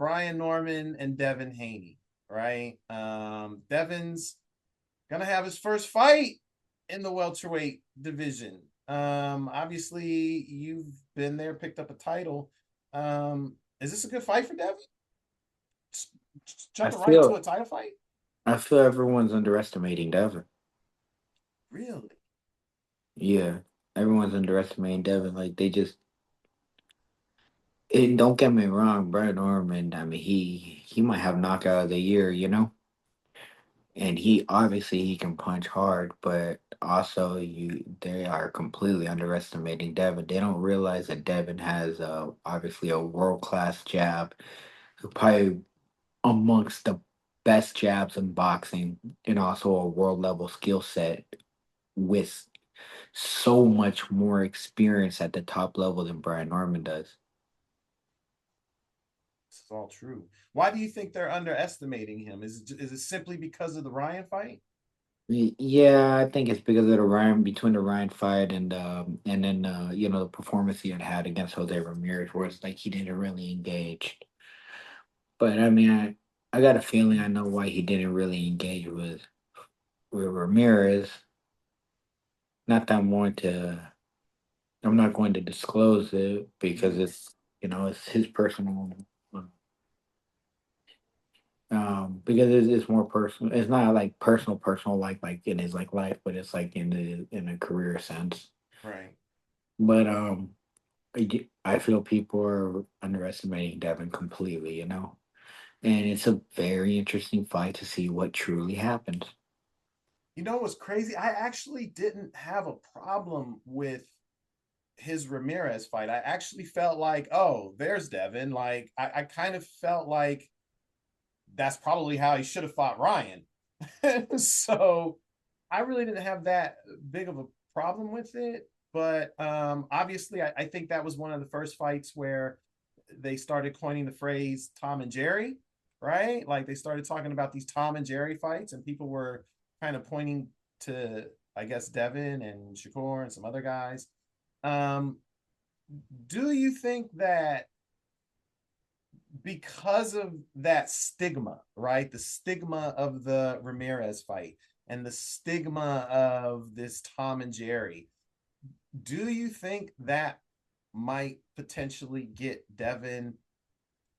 Brian Norman and Devin Haney, right? Devin's gonna have his first fight in the welterweight division. Obviously you've been there, picked up a title. Is this a good fight for Devin? I Jumping right into a feel title fight? I feel everyone's underestimating Devin. Really? Yeah, everyone's underestimating Devin. Like they just. And don't get me wrong, Brad Norman. I mean, he might have knockout of the year, and he obviously he can punch hard, but also they are completely underestimating Devin. They don't realize that Devin has obviously a world class jab, probably amongst the best jabs in boxing, and also a world level skill set with so much more experience at the top level than Brian Norman does. This is all true. Why do you think they're underestimating him? Is it simply because of the Ryan fight? Yeah, I think it's because of the Ryan between the Ryan fight and then the performance he had against Jose Ramirez, where it's like he didn't really engage. But I mean, I got a feeling I know why he didn't really engage with Ramirez. Not that I'm not going to disclose it because Mm, it's his personal. Because it's more personal. It's not like personal like in his like life, but it's like in a career sense. right. But I feel people are underestimating Devin completely, and it's a very interesting fight to see what truly happens. You know what's crazy? I actually didn't have a problem with his Ramirez fight. I actually felt like, oh, there's Devin. Like, I kind of felt like that's probably how he should have fought Ryan. So I really didn't have that big of a problem with it. But obviously, I think that was one of the first fights where they started coining the phrase Tom and Jerry, right? Like they started talking about these Tom and Jerry fights, and people were kind of pointing to, I guess, Devin and Shakur and some other guys. Um, do you think that because of that stigma, right? The stigma of the Ramirez fight and the stigma of this Tom and Jerry, do you think that might potentially get Devin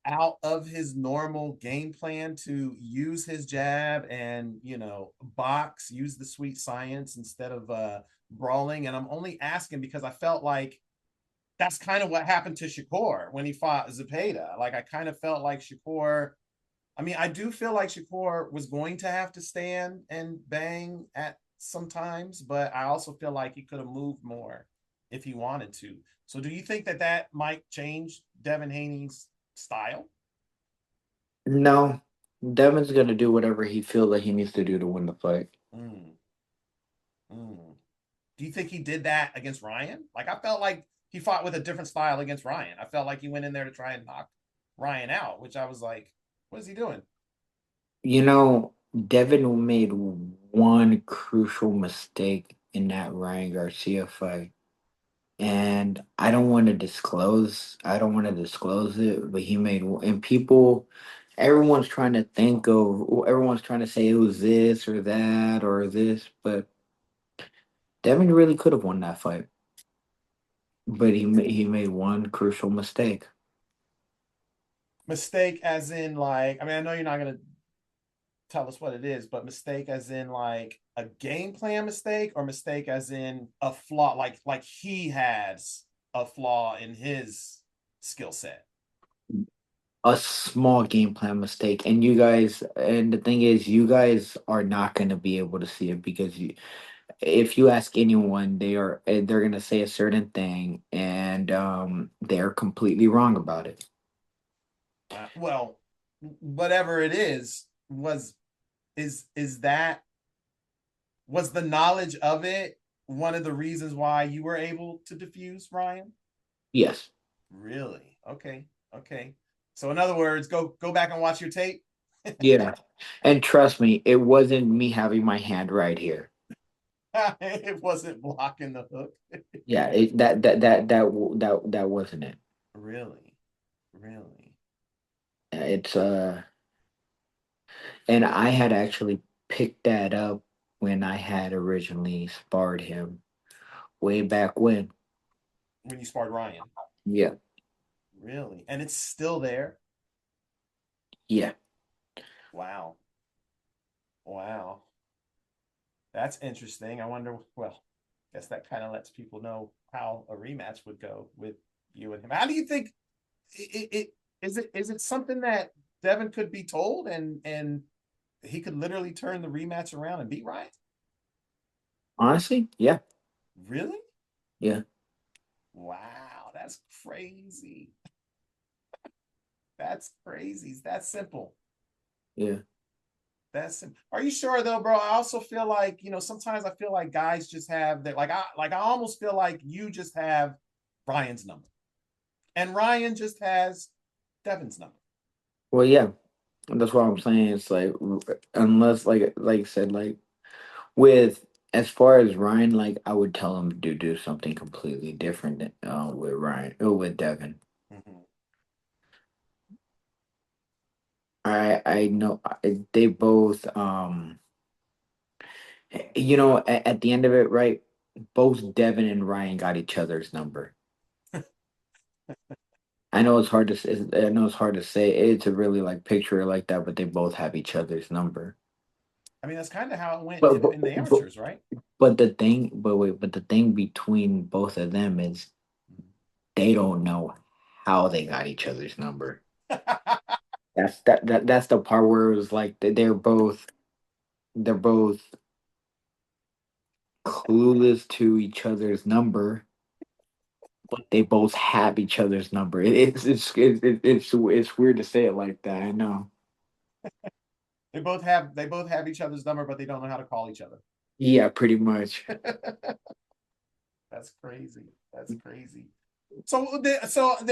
out of his normal game plan to use his jab and box, use the sweet science instead of brawling? And I'm only asking because I felt like that's kind of what happened to Shakur when he fought Zepeda. Like I kind of felt like Shakur. I mean, I do feel like Shakur was going to have to stand and bang at sometimes, but I also feel like he could have moved more if he wanted to. So, do you think that that might change Devin Haney's style? No, Devin's gonna do whatever he feels like he needs to do to win the fight. Mm, mm. Do you think he did that against Ryan? Like I felt like he fought with a different style against Ryan. I felt like he went in there to try and knock Ryan out, which I was like, what is he doing? You know, Devin made one crucial mistake in that Ryan Garcia fight. And I don't want to disclose it, but he made and people everyone's trying to say it was this or that or this, but Devin really could have won that fight. But he made one crucial mistake. Mistake as in like, I mean, I know you're not gonna tell us what it is, but mistake as in like a game plan mistake or mistake as in a flaw, like he has a flaw in his skill set. A small game plan mistake, and you guys, and the thing is, you guys are not going to be able to see it because if you ask anyone, they're going to say a certain thing, and they're completely wrong about it. Well, whatever it is, is that was the knowledge of it one of the reasons why you were able to diffuse Ryan? Yes. Really? Okay. Okay. So in other words, go back and watch your tape. Yeah. And trust me, it wasn't me having my hand right here. It wasn't blocking the hook. Yeah, that wasn't it. Really? Really? it's and I had actually picked that up when I had originally sparred him way back when. When you sparred Ryan? Yeah, Really? And it's still there? yeah. Wow. Wow. That's interesting. I wonder, well, I guess that kind of lets people know how a rematch would go with you and him. How do you think it is it something that Devin could be told and he could literally turn the rematch around and beat Ryan? Honestly, yeah, Really? yeah, Wow, that's crazy. That's crazy. That's simple. yeah. That's simple. Are you sure though, bro? I also feel like, sometimes I feel like guys just have that like I almost feel like you just have Ryan's number. And Ryan just has Devin's number. Well, yeah. That's what I'm saying. It's like unless like I said, like with as far as Ryan, like I would tell him to do something completely different than, with Ryan or with Devin. Mm-hmm. I know they both at the end of it, right? Both Devin and Ryan got each other's number. I know it's hard to I know it's hard to say it to really like picture it like that, but they both have each other's number. I mean, that's kind of how it went But in the amateurs, right? but the thing between both of them is they don't know how they got each other's number. That's the part where it was like they're both clueless to each other's number, but they both have each other's number. It's weird to say it like that. I know. They both have each other's number, but they don't know how to call each other. Yeah, pretty much. That's crazy. That's crazy. So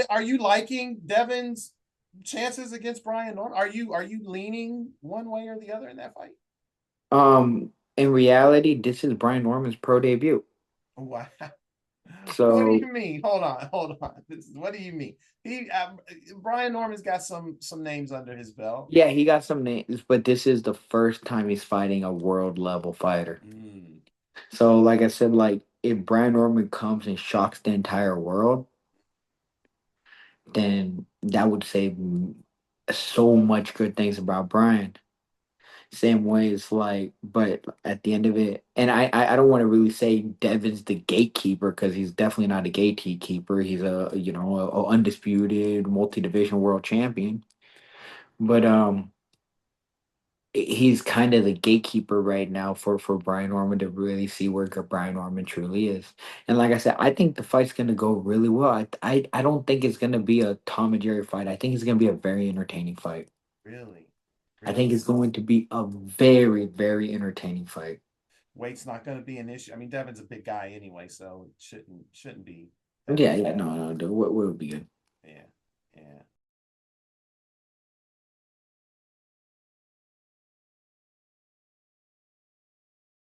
are you liking Devin's chances against Brian Norman? Are you leaning one way or the other in that fight? In reality, this is Brian Norman's pro debut. Wow. What do So you mean? Hold on. What do you mean? He Brian Norman's got some names under his belt. yeah, he got some names, but this is the first time he's fighting a world level fighter. Mm, So, like I said, like if Brian Norman comes and shocks the entire world, then that would say so much good things about Brian. Same way it's like, but at the end of it, and I don't want to really say Devin's the gatekeeper because he's definitely not a gatekeeper. He's a undisputed multi division world champion. But he's kind of the gatekeeper right now for Brian Norman to really see where Brian Norman truly is. And like I said, I think the fight's gonna go really well. I don't think it's gonna be a Tom and Jerry fight. I think it's gonna be a very entertaining fight. really? I think Really? it's going to be a very, very entertaining fight. Weight's not going to be an issue. I mean, Devin's a big guy anyway, so it shouldn't be that Yeah, much of yeah, an no, issue. no, dude, what would be good?